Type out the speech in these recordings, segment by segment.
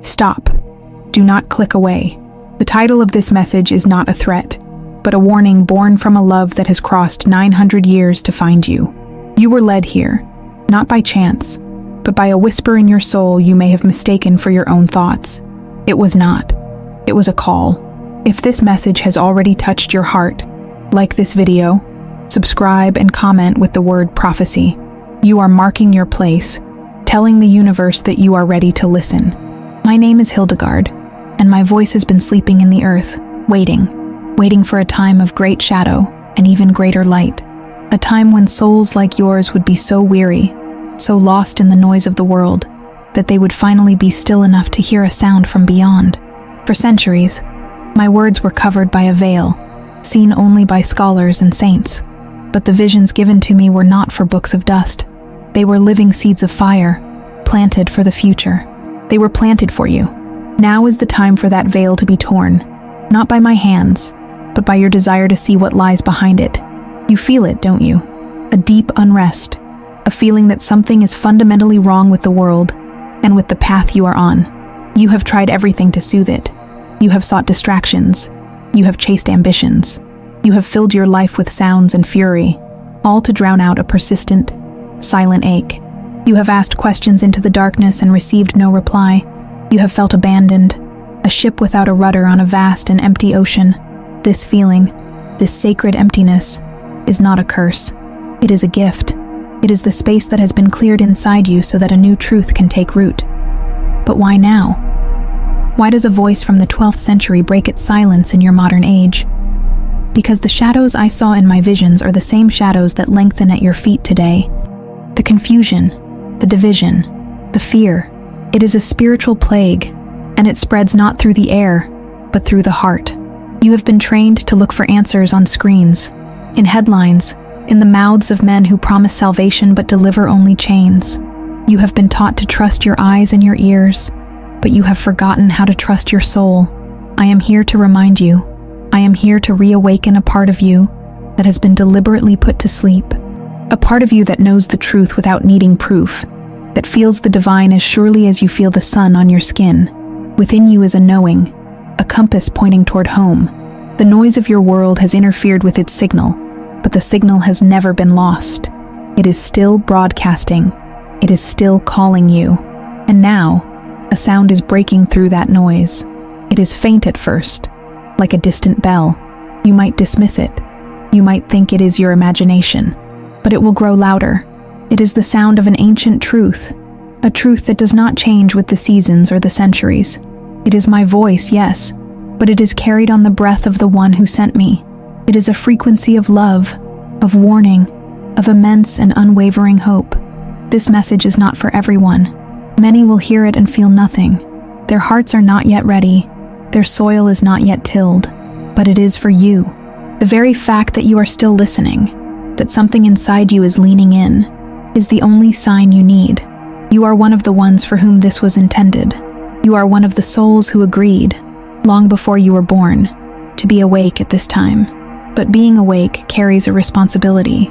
Stop. Do not click away. The title of this message is not a threat, but a warning born from a love that has crossed 900 years to find you. You were led here, not by chance, but by a whisper in your soul you may have mistaken for your own thoughts. It was not. It was a call. If this message has already touched your heart, like this video, subscribe and comment with the word prophecy. You are marking your place, telling the universe that you are ready to listen. My name is Hildegard, and my voice has been sleeping in the earth, waiting for a time of great shadow and even greater light. A time when souls like yours would be so weary, so lost in the noise of the world, that they would finally be still enough to hear a sound from beyond. For centuries, my words were covered by a veil, seen only by scholars and saints. But the visions given to me were not for books of dust. They were living seeds of fire, planted for the future. They were planted for you. Now is the time for that veil to be torn, not by my hands, but by your desire to see what lies behind it. You feel it, don't you? A deep unrest, a feeling that something is fundamentally wrong with the world and with the path you are on. You have tried everything to soothe it. You have sought distractions. You have chased ambitions. You have filled your life with sounds and fury, all to drown out a persistent, silent ache. You have asked questions into the darkness and received no reply. You have felt abandoned, a ship without a rudder on a vast and empty ocean. This feeling, this sacred emptiness, is not a curse. It is a gift. It is the space that has been cleared inside you so that a new truth can take root. But why now? Why does a voice from the 12th century break its silence in your modern age? Because the shadows I saw in my visions are the same shadows that lengthen at your feet today. The confusion, the division, the fear. It is a spiritual plague, and it spreads not through the air, but through the heart. You have been trained to look for answers on screens, in headlines, in the mouths of men who promise salvation but deliver only chains. You have been taught to trust your eyes and your ears, but you have forgotten how to trust your soul. I am here to remind you. I am here to reawaken a part of you that has been deliberately put to sleep. A part of you that knows the truth without needing proof, that feels the divine as surely as you feel the sun on your skin. Within you is a knowing, a compass pointing toward home. The noise of your world has interfered with its signal, but the signal has never been lost. It is still broadcasting. It is still calling you. And now, a sound is breaking through that noise. It is faint at first, like a distant bell. You might dismiss it. You might think it is your imagination, but it will grow louder. It is the sound of an ancient truth, a truth that does not change with the seasons or the centuries. It is my voice, yes, but it is carried on the breath of the one who sent me. It is a frequency of love, of warning, of immense and unwavering hope. This message is not for everyone. Many will hear it and feel nothing. Their hearts are not yet ready. Their soil is not yet tilled. But it is for you. The very fact that you are still listening, that something inside you is leaning in, is the only sign you need. You are one of the ones for whom this was intended. You are one of the souls who agreed, long before you were born, to be awake at this time. But being awake carries a responsibility.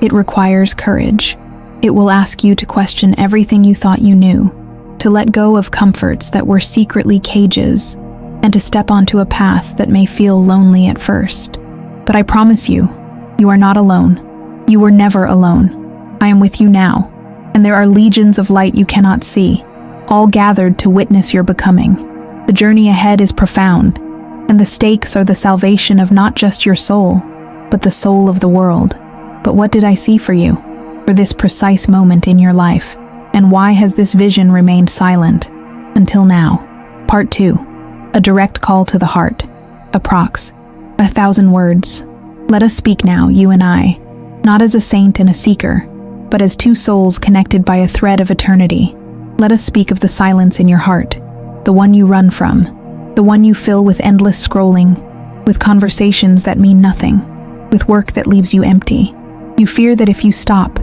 It requires courage. It will ask you to question everything you thought you knew, to let go of comforts that were secretly cages, and to step onto a path that may feel lonely at first. But I promise you, you are not alone. You were never alone. I am with you now, and there are legions of light you cannot see, all gathered to witness your becoming. The journey ahead is profound, and the stakes are the salvation of not just your soul, but the soul of the world. But what did I see for you, for this precise moment in your life? And why has this vision remained silent until now? Part 2. A direct call to the heart. Approx. 1,000 words. Let us speak now, you and I, not as a saint and a seeker, but as two souls connected by a thread of eternity. Let us speak of the silence in your heart, the one you run from, the one you fill with endless scrolling, with conversations that mean nothing, with work that leaves you empty. You fear that if you stop,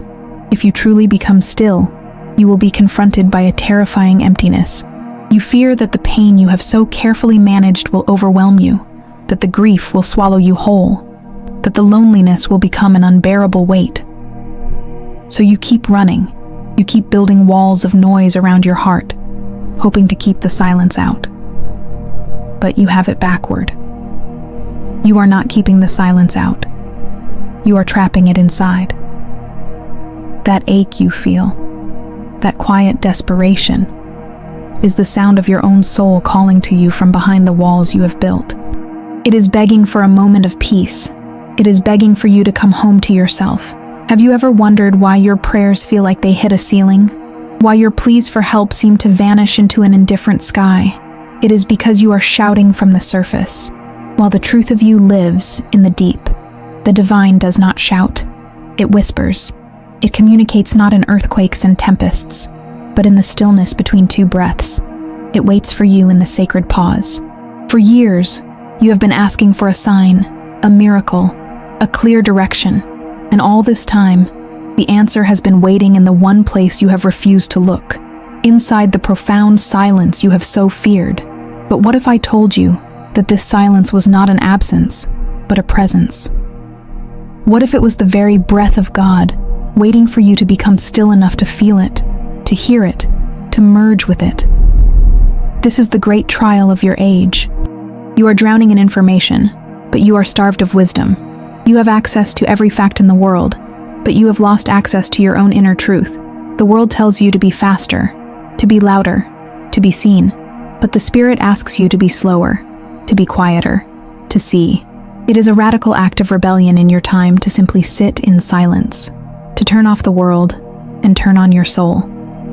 if you truly become still, you will be confronted by a terrifying emptiness. You fear that the pain you have so carefully managed will overwhelm you, that the grief will swallow you whole, that the loneliness will become an unbearable weight. So you keep running. You keep building walls of noise around your heart. hoping to keep the silence out. But you have it backward. You are not keeping the silence out. You are trapping it inside. That ache you feel, that quiet desperation, is the sound of your own soul calling to you from behind the walls you have built. It is begging for a moment of peace. It is begging for you to come home to yourself. Have you ever wondered why your prayers feel like they hit a ceiling? Why your pleas for help seem to vanish into an indifferent sky? It is because you are shouting from the surface, while the truth of you lives in the deep. The divine does not shout. It whispers. It communicates not in earthquakes and tempests, but in the stillness between two breaths. It waits for you in the sacred pause. For years, you have been asking for a sign, a miracle, a clear direction, and all this time, the answer has been waiting in the one place you have refused to look, inside the profound silence you have so feared. But what if I told you that this silence was not an absence, but a presence? What if it was the very breath of God, waiting for you to become still enough to feel it, to hear it, to merge with it? This is the great trial of your age. You are drowning in information, but you are starved of wisdom. You have access to every fact in the world, but you have lost access to your own inner truth. The world tells you to be faster, to be louder, to be seen, but the Spirit asks you to be slower, to be quieter, to see. It is a radical act of rebellion in your time to simply sit in silence, to turn off the world and turn on your soul.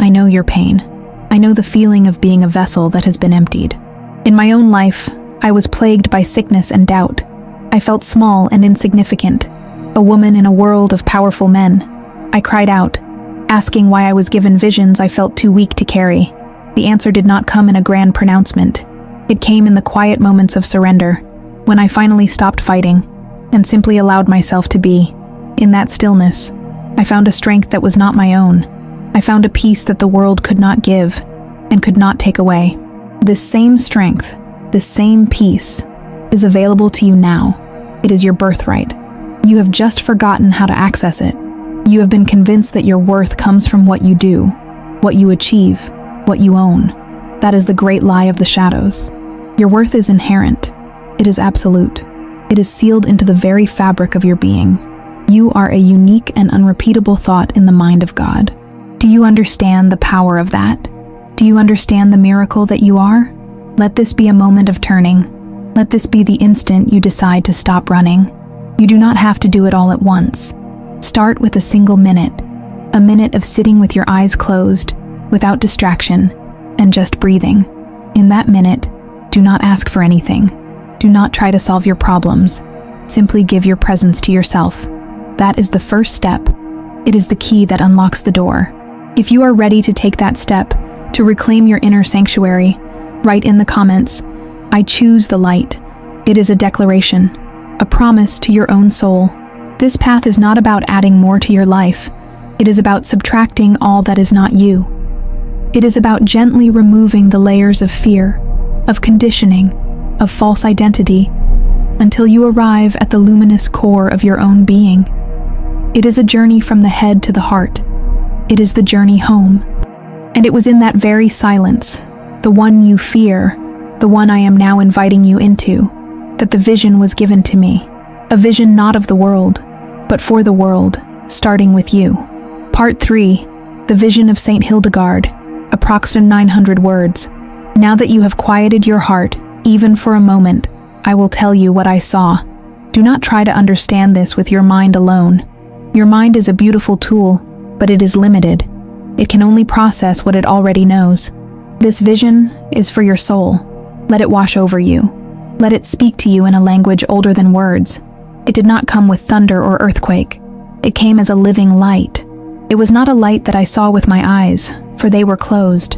I know your pain. I know the feeling of being a vessel that has been emptied. In my own life, I was plagued by sickness and doubt. I felt small and insignificant, a woman in a world of powerful men. I cried out, asking why I was given visions I felt too weak to carry. The answer did not come in a grand pronouncement. It came in the quiet moments of surrender, when I finally stopped fighting and simply allowed myself to be. In that stillness, I found a strength that was not my own. I found a peace that the world could not give and could not take away. This same strength, this same peace, is available to you now. It is your birthright. You have just forgotten how to access it. You have been convinced that your worth comes from what you do, what you achieve, what you own. That is the great lie of the shadows. Your worth is inherent. It is absolute. It is sealed into the very fabric of your being. You are a unique and unrepeatable thought in the mind of God. Do you understand the power of that? Do you understand the miracle that you are? Let this be a moment of turning. Let this be the instant you decide to stop running. You do not have to do it all at once. Start with a single minute, a minute of sitting with your eyes closed, without distraction, and just breathing. In that minute, do not ask for anything. Do not try to solve your problems. Simply give your presence to yourself. That is the first step. It is the key that unlocks the door. If you are ready to take that step, to reclaim your inner sanctuary, write in the comments, "I choose the light." It is a declaration, a promise to your own soul. This path is not about adding more to your life. It is about subtracting all that is not you. It is about gently removing the layers of fear, of conditioning, of false identity, until you arrive at the luminous core of your own being. It is a journey from the head to the heart. It is the journey home. And it was in that very silence, the one you fear, the one I am now inviting you into, that the vision was given to me. A vision not of the world, but for the world, starting with you. Part 3, the vision of Saint Hildegard, approximately 900 words. Now that you have quieted your heart, even for a moment, I will tell you what I saw. Do not try to understand this with your mind alone. Your mind is a beautiful tool, but it is limited. It can only process what it already knows. This vision is for your soul. Let it wash over you. Let it speak to you in a language older than words. It did not come with thunder or earthquake. It came as a living light. It was not a light that I saw with my eyes, for they were closed.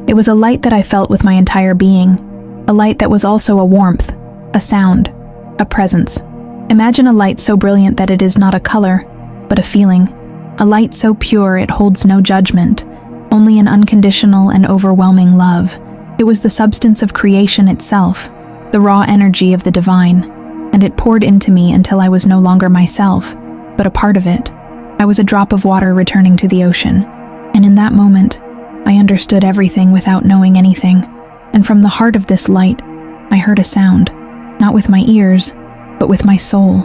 It was a light that I felt with my entire being. A light that was also a warmth, a sound, a presence. Imagine a light so brilliant that it is not a color, but a feeling. A light so pure it holds no judgment, only an unconditional and overwhelming love. It was the substance of creation itself, the raw energy of the divine, and it poured into me until I was no longer myself, but a part of it. I was a drop of water returning to the ocean, and in that moment, I understood everything without knowing anything, and from the heart of this light, I heard a sound, not with my ears, but with my soul,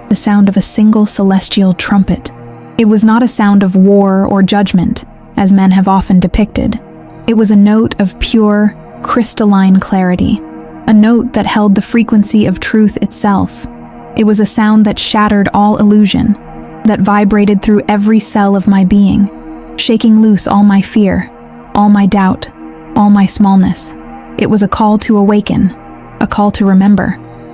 the sound of a single celestial trumpet. It was not a sound of war or judgment, as men have often depicted. It was a note of pure, crystalline clarity, a note that held the frequency of truth itself. It was a sound that shattered all illusion, that vibrated through every cell of my being, shaking loose all my fear, all my doubt, all my smallness. It was a call to awaken, a call to remember.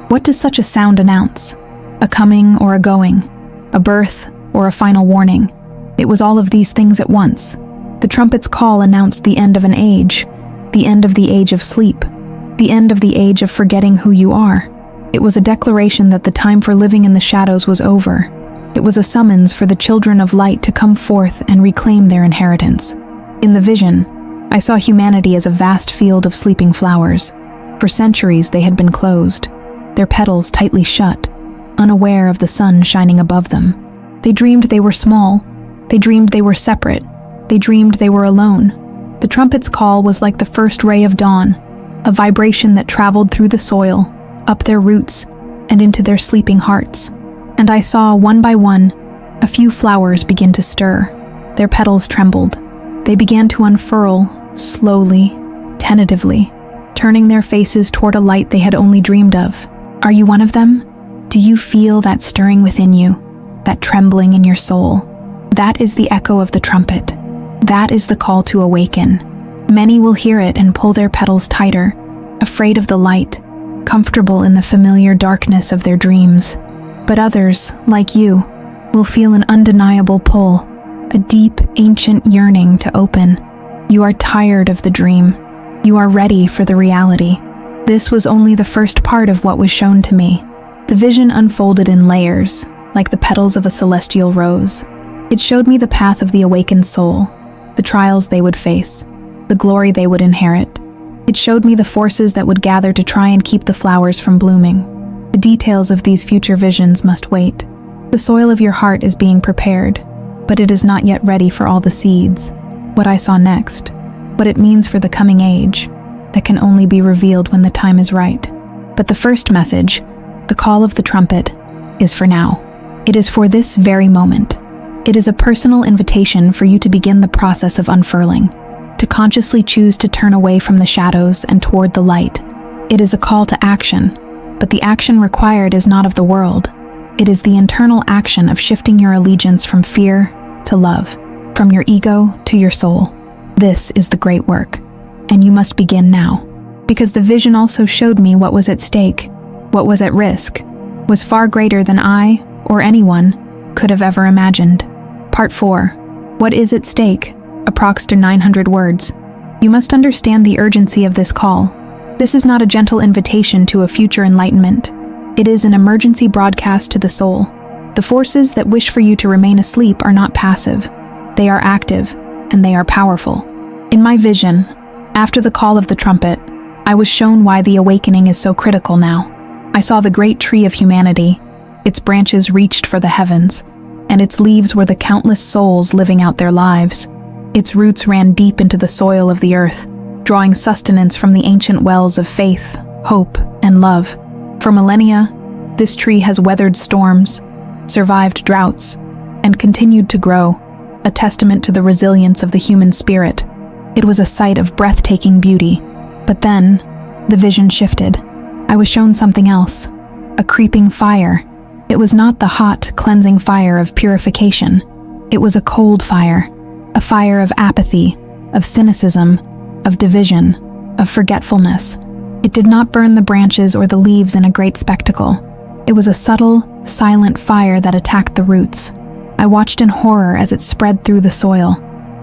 What does such a sound announce? A coming or a going, a birth or a final warning. It was all of these things at once. The trumpet's call announced the end of an age, the end of the age of sleep, the end of the age of forgetting who you are. It was a declaration that the time for living in the shadows was over. It was a summons for the children of light to come forth and reclaim their inheritance. In the vision, I saw humanity as a vast field of sleeping flowers. For centuries they had been closed, their petals tightly shut, unaware of the sun shining above them. They dreamed they were small. They dreamed they were separate. They dreamed they were alone. The trumpet's call was like the first ray of dawn, a vibration that traveled through the soil, up their roots, and into their sleeping hearts. And I saw, one by one, a few flowers begin to stir. Their petals trembled. They began to unfurl, slowly, tentatively, turning their faces toward a light they had only dreamed of. Are you one of them? Do you feel that stirring within you? That trembling in your soul? That is the echo of the trumpet. That is the call to awaken. Many will hear it and pull their petals tighter, afraid of the light, comfortable in the familiar darkness of their dreams. But others, like you, will feel an undeniable pull, a deep, ancient yearning to open. You are tired of the dream. You are ready for the reality. This was only the first part of what was shown to me. The vision unfolded in layers, like the petals of a celestial rose. It showed me the path of the awakened soul, the trials they would face, the glory they would inherit. It showed me the forces that would gather to try and keep the flowers from blooming. The details of these future visions must wait. The soil of your heart is being prepared, but it is not yet ready for all the seeds. What I saw next, what it means for the coming age, that can only be revealed when the time is right. But the first message, the call of the trumpet, is for now. It is for this very moment. It is a personal invitation for you to begin the process of unfurling, to consciously choose to turn away from the shadows and toward the light. It is a call to action, but the action required is not of the world. It is the internal action of shifting your allegiance from fear to love, from your ego to your soul. This is the great work, and you must begin now. Because the vision also showed me what was at stake, what was at risk, was far greater than I, or anyone, could have ever imagined. Part 4. What is at stake? Approx to 900 words. You must understand the urgency of this call. This is not a gentle invitation to a future enlightenment. It is an emergency broadcast to the soul. The forces that wish for you to remain asleep are not passive. They are active, and they are powerful. In my vision, after the call of the trumpet, I was shown why the awakening is so critical now. I saw the great tree of humanity. Its branches reached for the heavens, and its leaves were the countless souls living out their lives. Its roots ran deep into the soil of the earth, drawing sustenance from the ancient wells of faith, hope, and love. For millennia, this tree has weathered storms, survived droughts, and continued to grow, a testament to the resilience of the human spirit. It was a sight of breathtaking beauty. But then, the vision shifted. I was shown something else, a creeping fire. It was not the hot, cleansing fire of purification. It was a cold fire, a fire of apathy, of cynicism, of division, of forgetfulness. It did not burn the branches or the leaves in a great spectacle. It was a subtle, silent fire that attacked the roots. I watched in horror as it spread through the soil,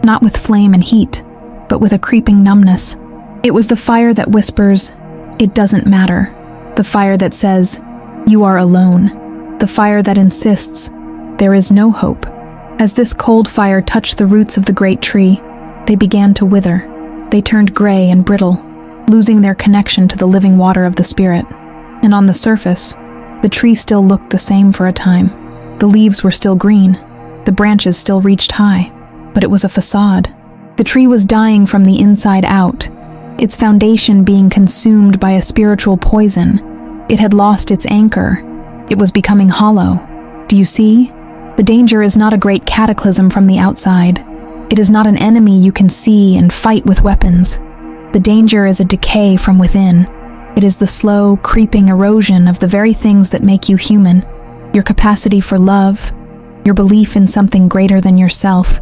not with flame and heat, but with a creeping numbness. It was the fire that whispers, "It doesn't matter." The fire that says, "You are alone." The fire that insists, "There is no hope." As this cold fire touched the roots of the great tree, they began to wither. They turned gray and brittle, losing their connection to the living water of the spirit. And on the surface, the tree still looked the same for a time. The leaves were still green, the branches still reached high, but it was a facade. The tree was dying from the inside out, its foundation being consumed by a spiritual poison. It had lost its anchor. It was becoming hollow. Do you see? The danger is not a great cataclysm from the outside. It is not an enemy you can see and fight with weapons. The danger is a decay from within. It is the slow, creeping erosion of the very things that make you human. Your capacity for love, your belief in something greater than yourself,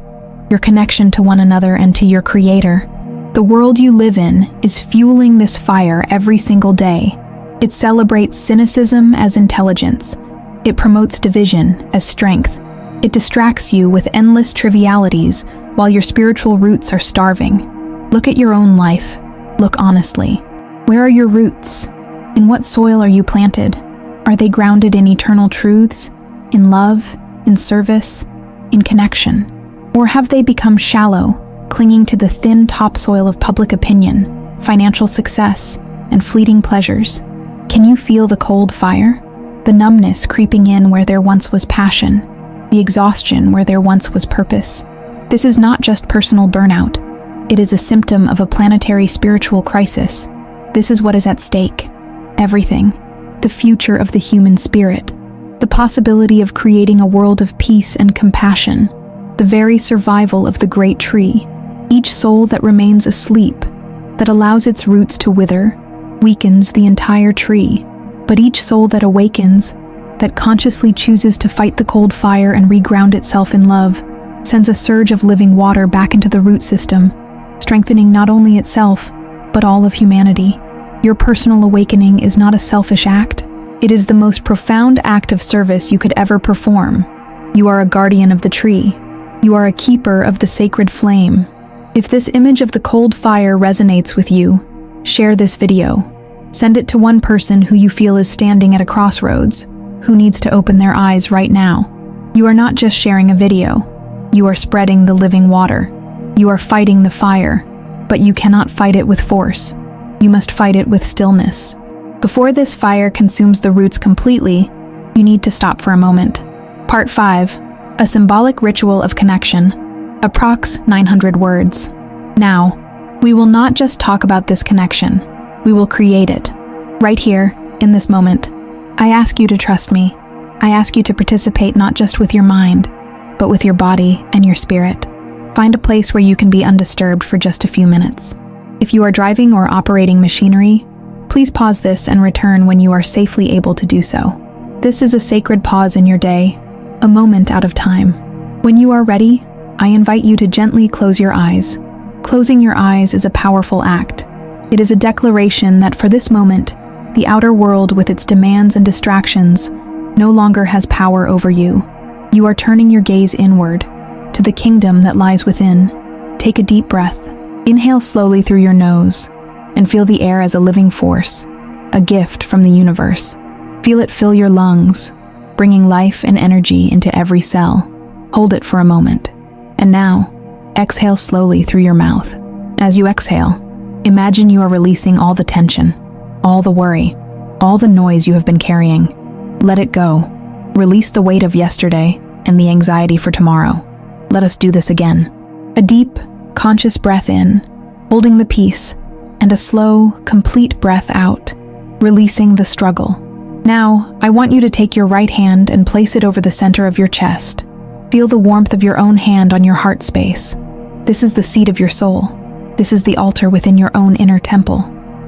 your connection to one another and to your Creator. The world you live in is fueling this fire every single day. It celebrates cynicism as intelligence. It promotes division as strength. It distracts you with endless trivialities while your spiritual roots are starving. Look at your own life. Look honestly. Where are your roots? In what soil are you planted? Are they grounded in eternal truths, in love, in service, in connection? Or have they become shallow, clinging to the thin topsoil of public opinion, financial success, and fleeting pleasures? Can you feel the cold fire? The numbness creeping in where there once was passion, the exhaustion where there once was purpose. This is not just personal burnout. It is a symptom of a planetary spiritual crisis. This is what is at stake. Everything. The future of the human spirit. The possibility of creating a world of peace and compassion. The very survival of the great tree. Each soul that remains asleep, that allows its roots to wither, weakens the entire tree. But each soul that awakens, that consciously chooses to fight the cold fire and reground itself in love, sends a surge of living water back into the root system, strengthening not only itself, but all of humanity. Your personal awakening is not a selfish act. It is the most profound act of service you could ever perform. You are a guardian of the tree. You are a keeper of the sacred flame. If this image of the cold fire resonates with you, share this video. Send it to one person who you feel is standing at a crossroads, who needs to open their eyes right now. You are not just sharing a video. You are spreading the living water. You are fighting the fire, but you cannot fight it with force. You must fight it with stillness. Before this fire consumes the roots completely, you need to stop for a moment. Part 5. A symbolic ritual of connection. Approx 900 words. Now, we will not just talk about this connection. We will create it. Right here, in this moment. I ask you to trust me. I ask you to participate not just with your mind, but with your body and your spirit. Find a place where you can be undisturbed for just a few minutes. If you are driving or operating machinery, please pause this and return when you are safely able to do so. This is a sacred pause in your day, a moment out of time. When you are ready, I invite you to gently close your eyes. Closing your eyes is a powerful act. It is a declaration that for this moment, the outer world with its demands and distractions no longer has power over you. You are turning your gaze inward, to the kingdom that lies within. Take a deep breath. Inhale slowly through your nose, and feel the air as a living force, a gift from the universe. Feel it fill your lungs, bringing life and energy into every cell. Hold it for a moment. And now, exhale slowly through your mouth. As you exhale, imagine you are releasing all the tension, all the worry, all the noise you have been carrying. Let it go. Release the weight of yesterday and the anxiety for tomorrow. Let us do this again. A deep, conscious breath in, holding the peace, and a slow, complete breath out, releasing the struggle. Now, I want you to take your right hand and place it over the center of your chest. Feel the warmth of your own hand on your heart space. This is the seat of your soul. This is the altar within your own inner temple.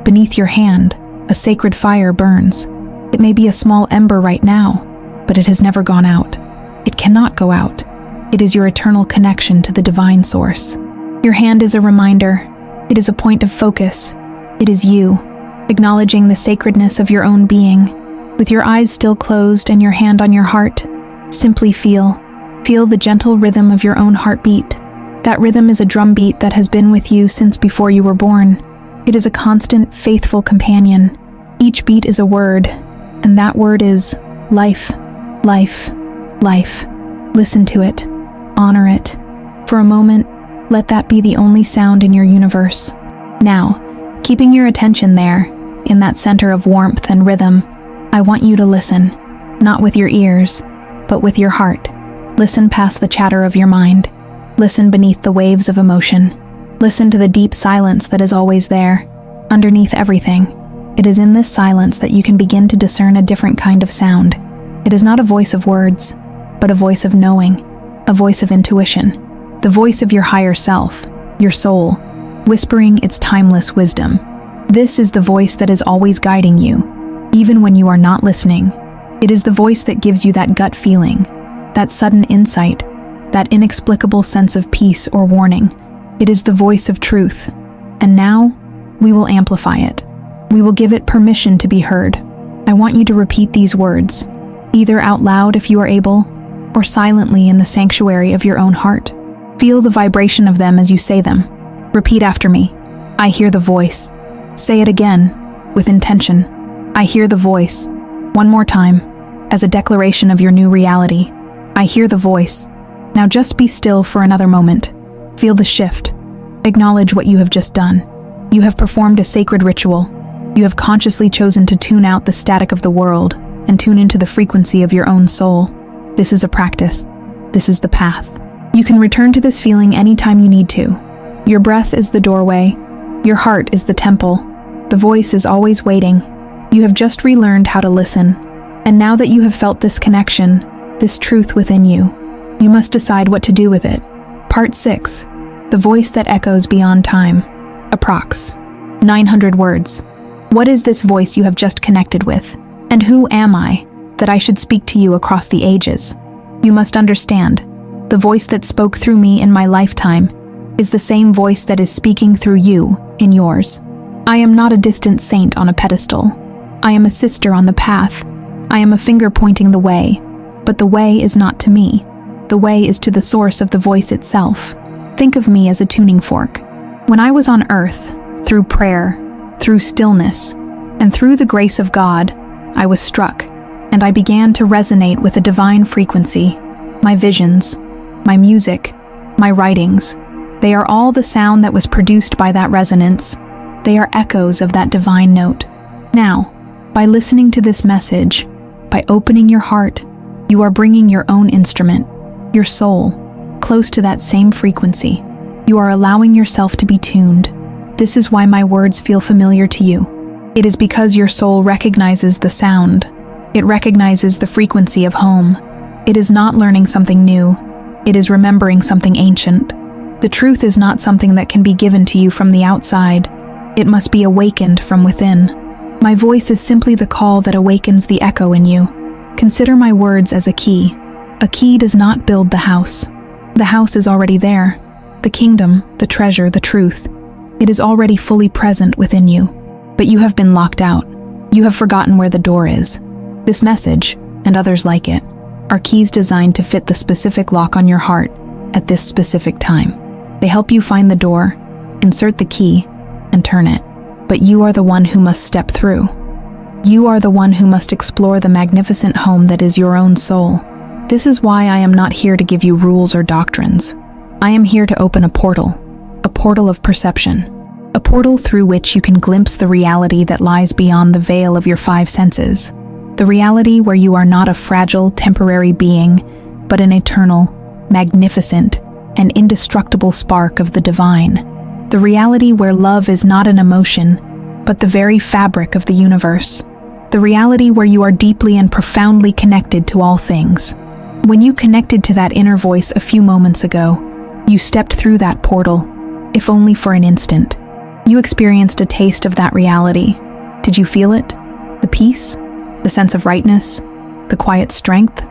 Beneath your hand, a sacred fire burns. It may be a small ember right now, but it has never gone out. It cannot go out. It is your eternal connection to the divine source. Your hand is a reminder. It is a point of focus. It is you, acknowledging the sacredness of your own being. With your eyes still closed and your hand on your heart, simply feel the gentle rhythm of your own heartbeat. That rhythm is a drumbeat that has been with you since before you were born. It is a constant, faithful companion. Each beat is a word, and that word is life, life, life. Listen to it. Honor it. For a moment, let that be the only sound in your universe. Now, keeping your attention there, in that center of warmth and rhythm, I want you to listen, not with your ears, but with your heart. Listen past the chatter of your mind. Listen beneath the waves of emotion. Listen to the deep silence that is always there, underneath everything. It is in this silence that you can begin to discern a different kind of sound. It is not a voice of words, but a voice of knowing, a voice of intuition, the voice of your higher self, your soul, whispering its timeless wisdom. This is the voice that is always guiding you, even when you are not listening. It is the voice that gives you that gut feeling, that sudden insight, that inexplicable sense of peace or warning. It is the voice of truth. And now, we will amplify it. We will give it permission to be heard. I want you to repeat these words, either out loud if you are able, or silently in the sanctuary of your own heart. Feel the vibration of them as you say them. Repeat after me. I hear the voice. Say it again, with intention. I hear the voice. One more time, as a declaration of your new reality. I hear the voice. Now just be still for another moment. Feel the shift. Acknowledge what you have just done. You have performed a sacred ritual. You have consciously chosen to tune out the static of the world and tune into the frequency of your own soul. This is a practice. This is the path. You can return to this feeling anytime you need to. Your breath is the doorway. Your heart is the temple. The voice is always waiting. You have just relearned how to listen. And now that you have felt this connection, this truth within you, you must decide what to do with it. Part 6. The voice that echoes beyond time. Approx. 900 words. What is this voice you have just connected with? And who am I, that I should speak to you across the ages? You must understand, the voice that spoke through me in my lifetime is the same voice that is speaking through you in yours. I am not a distant saint on a pedestal. I am a sister on the path. I am a finger pointing the way, but the way is not to me. The way is to the source of the voice itself. Think of me as a tuning fork. When I was on earth, through prayer, through stillness, and through the grace of God, I was struck, and I began to resonate with a divine frequency. My visions, my music, my writings, they are all the sound that was produced by that resonance. They are echoes of that divine note. Now, by listening to this message, by opening your heart, you are bringing your own instrument, your soul, close to that same frequency. You are allowing yourself to be tuned. This is why my words feel familiar to you. It is because your soul recognizes the sound. It recognizes the frequency of home. It is not learning something new. It is remembering something ancient. The truth is not something that can be given to you from the outside. It must be awakened from within. My voice is simply the call that awakens the echo in you. Consider my words as a key. A key does not build the house. The house is already there. The kingdom, the treasure, the truth. It is already fully present within you. But you have been locked out. You have forgotten where the door is. This message, and others like it, are keys designed to fit the specific lock on your heart at this specific time. They help you find the door, insert the key, and turn it. But you are the one who must step through. You are the one who must explore the magnificent home that is your own soul. This is why I am not here to give you rules or doctrines. I am here to open a portal of perception, a portal through which you can glimpse the reality that lies beyond the veil of your 5 senses, the reality where you are not a fragile, temporary being, but an eternal, magnificent, and indestructible spark of the divine, the reality where love is not an emotion, but the very fabric of the universe, the reality where you are deeply and profoundly connected to all things. When you connected to that inner voice a few moments ago, you stepped through that portal, if only for an instant. You experienced a taste of that reality. Did you feel it? The peace? The sense of rightness? The quiet strength?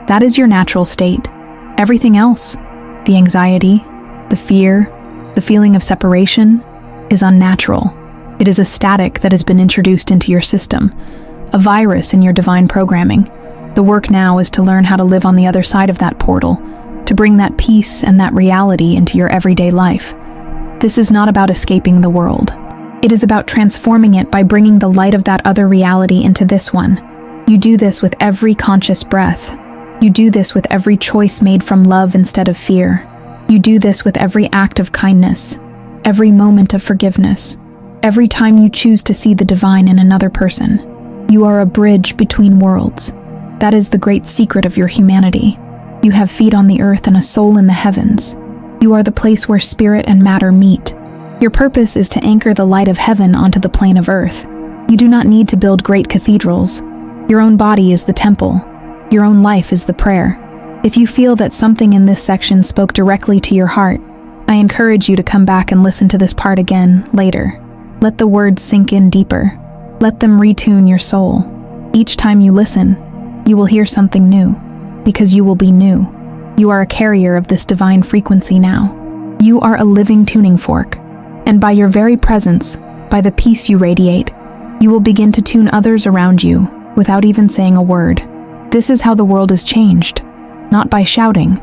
That is your natural state. Everything else, the anxiety, the fear, the feeling of separation, is unnatural. It is a static that has been introduced into your system, a virus in your divine programming. The work now is to learn how to live on the other side of that portal, to bring that peace and that reality into your everyday life. This is not about escaping the world. It is about transforming it by bringing the light of that other reality into this one. You do this with every conscious breath. You do this with every choice made from love instead of fear. You do this with every act of kindness, every moment of forgiveness, every time you choose to see the divine in another person. You are a bridge between worlds. That is the great secret of your humanity. You have feet on the earth and a soul in the heavens. You are the place where spirit and matter meet, Your purpose is to anchor the light of heaven onto the plane of earth. You do not need to build great cathedrals. Your own body is the temple. Your own life is the prayer. If you feel that something in this section spoke directly to your heart, I encourage you to come back and listen to this part again later. Let the words sink in deeper. Let them retune your soul. Each time you listen, you will hear something new, because you will be new. You are a carrier of this divine frequency now. You are a living tuning fork, and by your very presence, by the peace you radiate, you will begin to tune others around you without even saying a word. This is how the world is changed, not by shouting,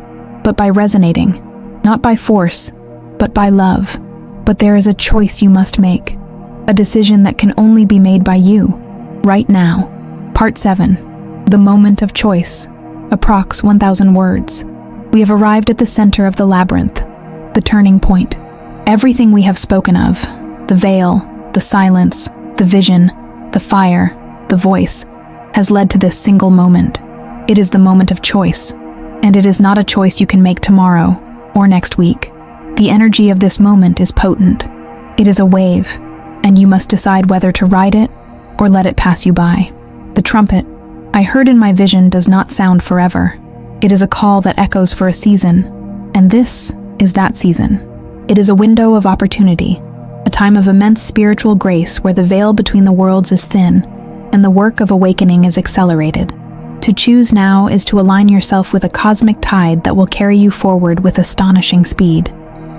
but by resonating, not by force, but by love. But there is a choice you must make, a decision that can only be made by you, right now. Part 7. The Moment of Choice. Approx 1,000 words. We have arrived at the center of the labyrinth, the turning point. Everything we have spoken of, the veil, the silence, the vision, the fire, the voice, has led to this single moment. It is the moment of choice, and it is not a choice you can make tomorrow or next week. The energy of this moment is potent. It is a wave, and you must decide whether to ride it or let it pass you by. The trumpet I heard in my vision does not sound forever. It is a call that echoes for a season, and this is that season. It is a window of opportunity, a time of immense spiritual grace where the veil between the worlds is thin and the work of awakening is accelerated. To choose now is to align yourself with a cosmic tide that will carry you forward with astonishing speed.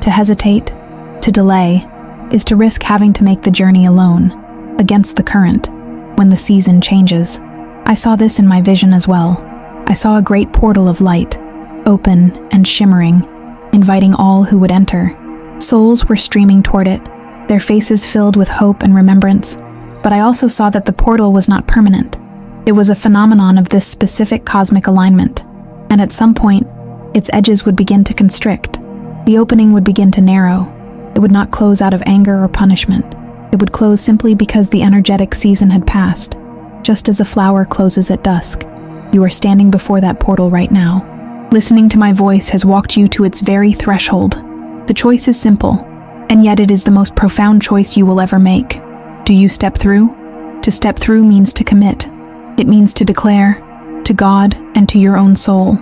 To hesitate, to delay, is to risk having to make the journey alone, against the current, when the season changes. I saw this in my vision as well. I saw a great portal of light, open and shimmering, inviting all who would enter. Souls were streaming toward it, their faces filled with hope and remembrance. But I also saw that the portal was not permanent. It was a phenomenon of this specific cosmic alignment, and at some point, its edges would begin to constrict. The opening would begin to narrow. It would not close out of anger or punishment. It would close simply because the energetic season had passed. Just as a flower closes at dusk, you are standing before that portal right now. Listening to my voice has walked you to its very threshold. The choice is simple, and yet it is the most profound choice you will ever make. Do you step through? To step through means to commit. It means to declare, to God and to your own soul,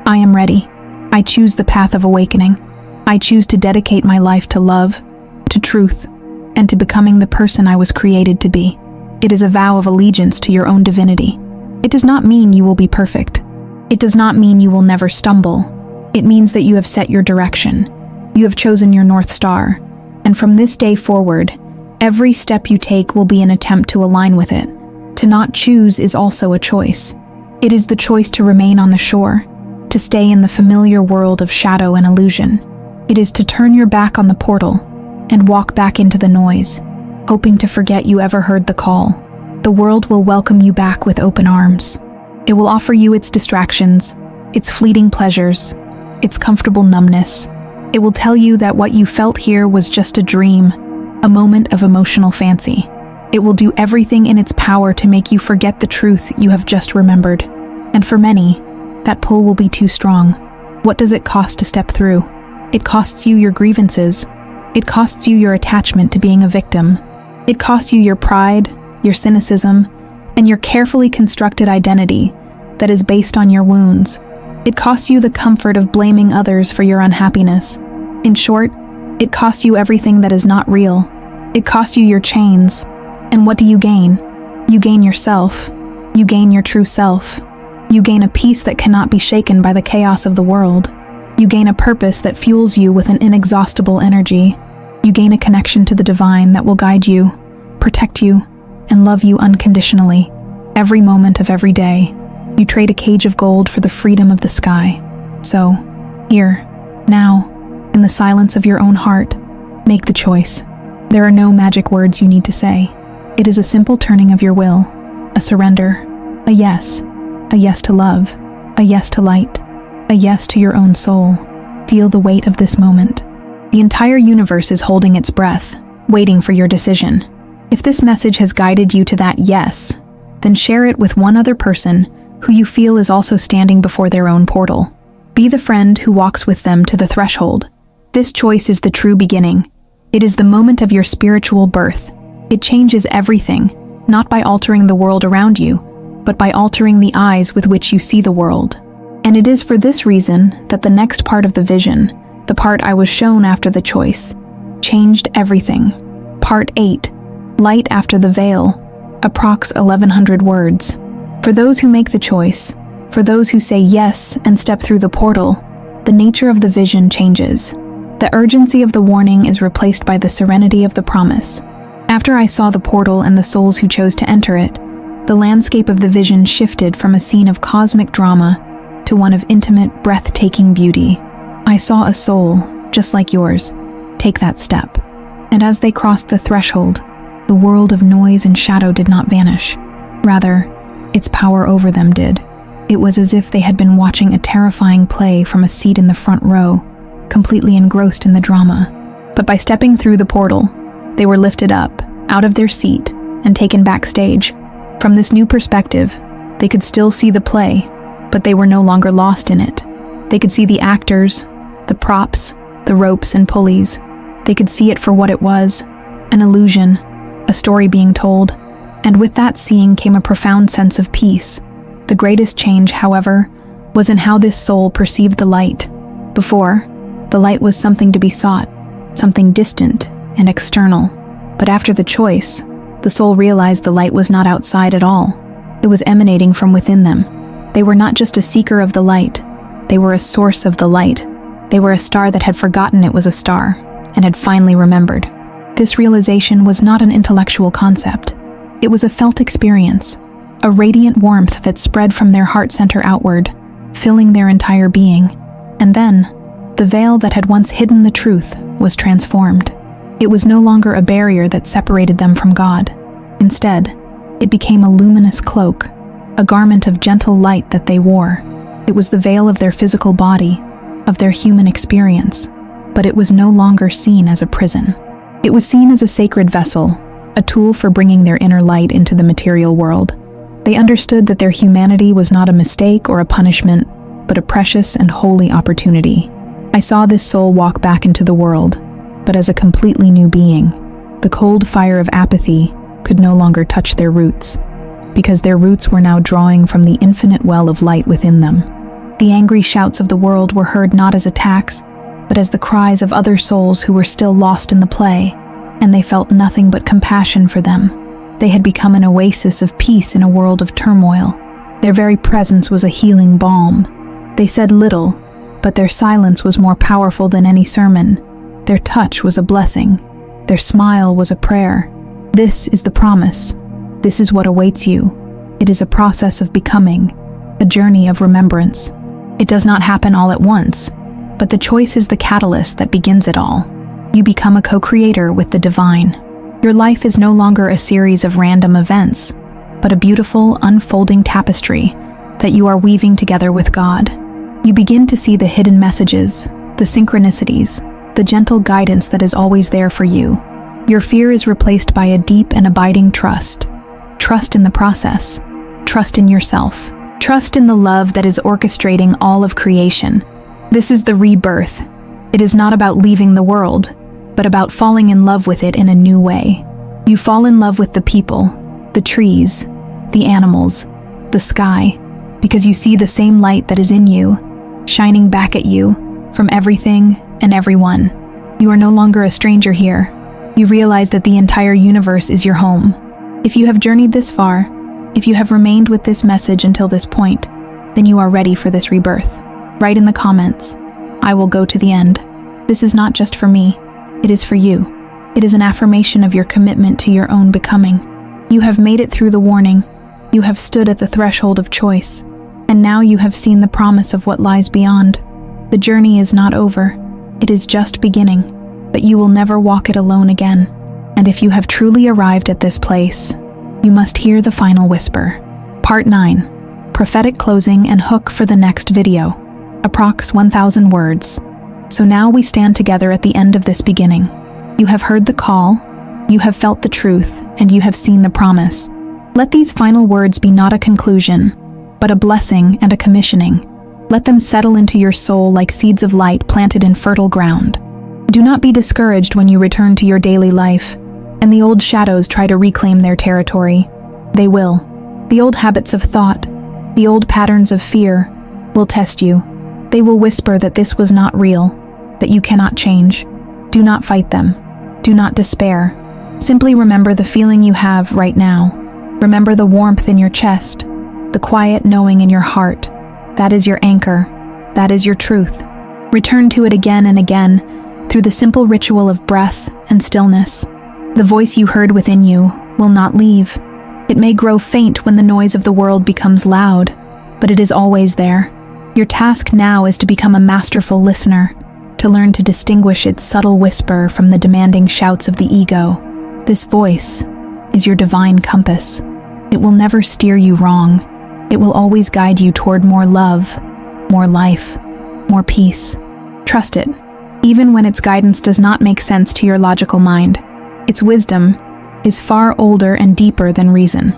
I am ready. I choose the path of awakening. I choose to dedicate my life to love, to truth, and to becoming the person I was created to be. It is a vow of allegiance to your own divinity. It does not mean you will be perfect. It does not mean you will never stumble. It means that you have set your direction. You have chosen your North Star, and from this day forward, every step you take will be an attempt to align with it. To not choose is also a choice. It is the choice to remain on the shore, to stay in the familiar world of shadow and illusion. It is to turn your back on the portal and walk back into the noise, hoping to forget you ever heard the call. The world will welcome you back with open arms. It will offer you its distractions, its fleeting pleasures, its comfortable numbness. It will tell you that what you felt here was just a dream, a moment of emotional fancy. It will do everything in its power to make you forget the truth you have just remembered. And for many, that pull will be too strong. What does it cost to step through? It costs you your grievances. It costs you your attachment to being a victim. It costs you your pride, your cynicism, and your carefully constructed identity that is based on your wounds. It costs you the comfort of blaming others for your unhappiness. In short, it costs you everything that is not real. It costs you your chains. And what do you gain? You gain yourself. You gain your true self. You gain a peace that cannot be shaken by the chaos of the world. You gain a purpose that fuels you with an inexhaustible energy. You gain a connection to the divine that will guide you, protect you, and love you unconditionally. Every moment of every day, you trade a cage of gold for the freedom of the sky. So, here, now, in the silence of your own heart, make the choice. There are no magic words you need to say. It is a simple turning of your will, a surrender, a yes to love, a yes to light, a yes to your own soul. Feel the weight of this moment. The entire universe is holding its breath, waiting for your decision. If this message has guided you to that yes, then share it with one other person who you feel is also standing before their own portal. Be the friend who walks with them to the threshold. This choice is the true beginning. It is the moment of your spiritual birth. It changes everything, not by altering the world around you, but by altering the eyes with which you see the world. And it is for this reason that the next part of the vision, the part I was shown after the choice, changed everything. Part 8, Light After the Veil, approx 1100 words. For those who make the choice, for those who say yes and step through the portal, the nature of the vision changes. The urgency of the warning is replaced by the serenity of the promise. After I saw the portal and the souls who chose to enter it, the landscape of the vision shifted from a scene of cosmic drama to one of intimate, breathtaking beauty. I saw a soul, just like yours, take that step. And as they crossed the threshold, the world of noise and shadow did not vanish. Rather, its power over them did. It was as if they had been watching a terrifying play from a seat in the front row, completely engrossed in the drama. But by stepping through the portal, they were lifted up, out of their seat, and taken backstage. From this new perspective, they could still see the play, but they were no longer lost in it. They could see the actors, the props, the ropes and pulleys. They could see it for what it was, an illusion, a story being told, and with that seeing came a profound sense of peace. The greatest change, however, was in how this soul perceived the light. Before, the light was something to be sought, something distant and external. But after the choice, the soul realized the light was not outside at all. It was emanating from within them. They were not just a seeker of the light, they were a source of the light. They were a star that had forgotten it was a star, and had finally remembered. This realization was not an intellectual concept. It was a felt experience, a radiant warmth that spread from their heart center outward, filling their entire being. And then, the veil that had once hidden the truth was transformed. It was no longer a barrier that separated them from God. Instead, it became a luminous cloak, a garment of gentle light that they wore. It was the veil of their physical body, of their human experience, but it was no longer seen as a prison. It was seen as a sacred vessel, a tool for bringing their inner light into the material world. They understood that their humanity was not a mistake or a punishment, but a precious and holy opportunity. I saw this soul walk back into the world, but as a completely new being. The cold fire of apathy could no longer touch their roots, because their roots were now drawing from the infinite well of light within them. The angry shouts of the world were heard not as attacks, but as the cries of other souls who were still lost in the play, and they felt nothing but compassion for them. They had become an oasis of peace in a world of turmoil. Their very presence was a healing balm. They said little, but their silence was more powerful than any sermon. Their touch was a blessing. Their smile was a prayer. This is the promise. This is what awaits you. It is a process of becoming, a journey of remembrance. It does not happen all at once, but the choice is the catalyst that begins it all. You become a co-creator with the divine. Your life is no longer a series of random events, but a beautiful, unfolding tapestry that you are weaving together with God. You begin to see the hidden messages, the synchronicities, the gentle guidance that is always there for you. Your fear is replaced by a deep and abiding trust. Trust in the process. Trust in yourself. Trust in the love that is orchestrating all of creation. This is the rebirth. It is not about leaving the world, but about falling in love with it in a new way. You fall in love with the people, the trees, the animals, the sky, because you see the same light that is in you, shining back at you from everything and everyone. You are no longer a stranger here. You realize that the entire universe is your home. If you have journeyed this far, if you have remained with this message until this point, then you are ready for this rebirth. Write in the comments, "I will go to the end." This is not just for me, it is for you. It is an affirmation of your commitment to your own becoming. You have made it through the warning. You have stood at the threshold of choice, and now you have seen the promise of what lies beyond. The journey is not over. It is just beginning, but you will never walk it alone again. And if you have truly arrived at this place, you must hear the final whisper. Part 9. Prophetic closing and hook for the next video. Approx 1,000 words. So now we stand together at the end of this beginning. You have heard the call, you have felt the truth, and you have seen the promise. Let these final words be not a conclusion, but a blessing and a commissioning. Let them settle into your soul like seeds of light planted in fertile ground. Do not be discouraged when you return to your daily life, and the old shadows try to reclaim their territory. They will. The old habits of thought, the old patterns of fear, will test you. They will whisper that this was not real, that you cannot change. Do not fight them. Do not despair. Simply remember the feeling you have right now. Remember the warmth in your chest, the quiet knowing in your heart. That is your anchor. That is your truth. Return to it again and again through the simple ritual of breath and stillness. The voice you heard within you will not leave. It may grow faint when the noise of the world becomes loud, but it is always there. Your task now is to become a masterful listener, to learn to distinguish its subtle whisper from the demanding shouts of the ego. This voice is your divine compass. It will never steer you wrong. It will always guide you toward more love, more life, more peace. Trust it, even when its guidance does not make sense to your logical mind. Its wisdom is far older and deeper than reason,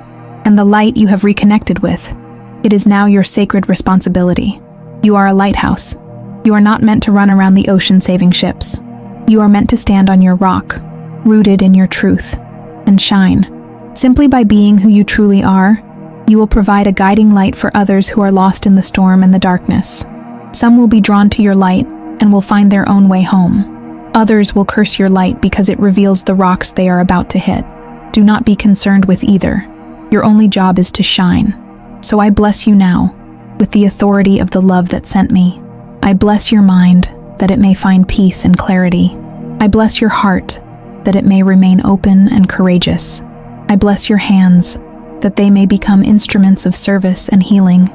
and the light you have reconnected with, it is now your sacred responsibility. You are a lighthouse. You are not meant to run around the ocean saving ships. You are meant to stand on your rock, rooted in your truth, and shine. Simply by being who you truly are, you will provide a guiding light for others who are lost in the storm and the darkness. Some will be drawn to your light and will find their own way home. Others will curse your light because it reveals the rocks they are about to hit. Do not be concerned with either. Your only job is to shine. So I bless you now, with the authority of the love that sent me. I bless your mind, that it may find peace and clarity. I bless your heart, that it may remain open and courageous. I bless your hands, that they may become instruments of service and healing.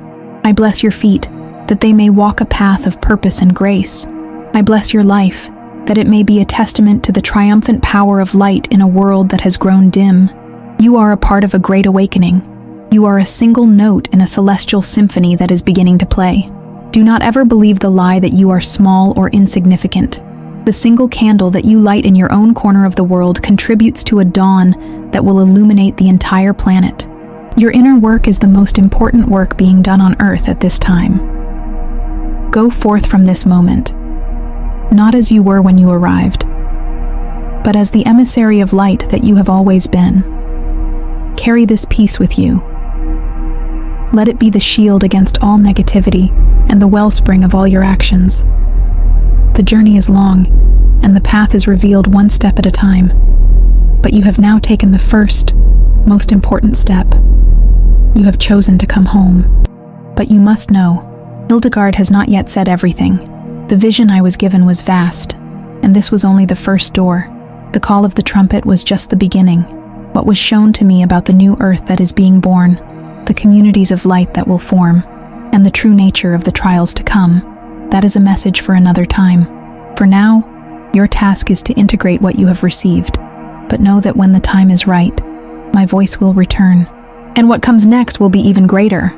I bless your feet, that they may walk a path of purpose and grace. I bless your life, that it may be a testament to the triumphant power of light in a world that has grown dim. You are a part of a great awakening. You are a single note in a celestial symphony that is beginning to play. Do not ever believe the lie that you are small or insignificant. The single candle that you light in your own corner of the world contributes to a dawn that will illuminate the entire planet. Your inner work is the most important work being done on Earth at this time. Go forth from this moment, not as you were when you arrived, but as the emissary of light that you have always been. Carry this peace with you. Let it be the shield against all negativity and the wellspring of all your actions. The journey is long, and the path is revealed one step at a time. But you have now taken the first, most important step. You have chosen to come home. But you must know, Hildegard has not yet said everything. The vision I was given was vast, and this was only the first door. The call of the trumpet was just the beginning. What was shown to me about the new earth that is being born, the communities of light that will form, and the true nature of the trials to come, that is a message for another time. For now, your task is to integrate what you have received, but know that when the time is right, my voice will return, and what comes next will be even greater.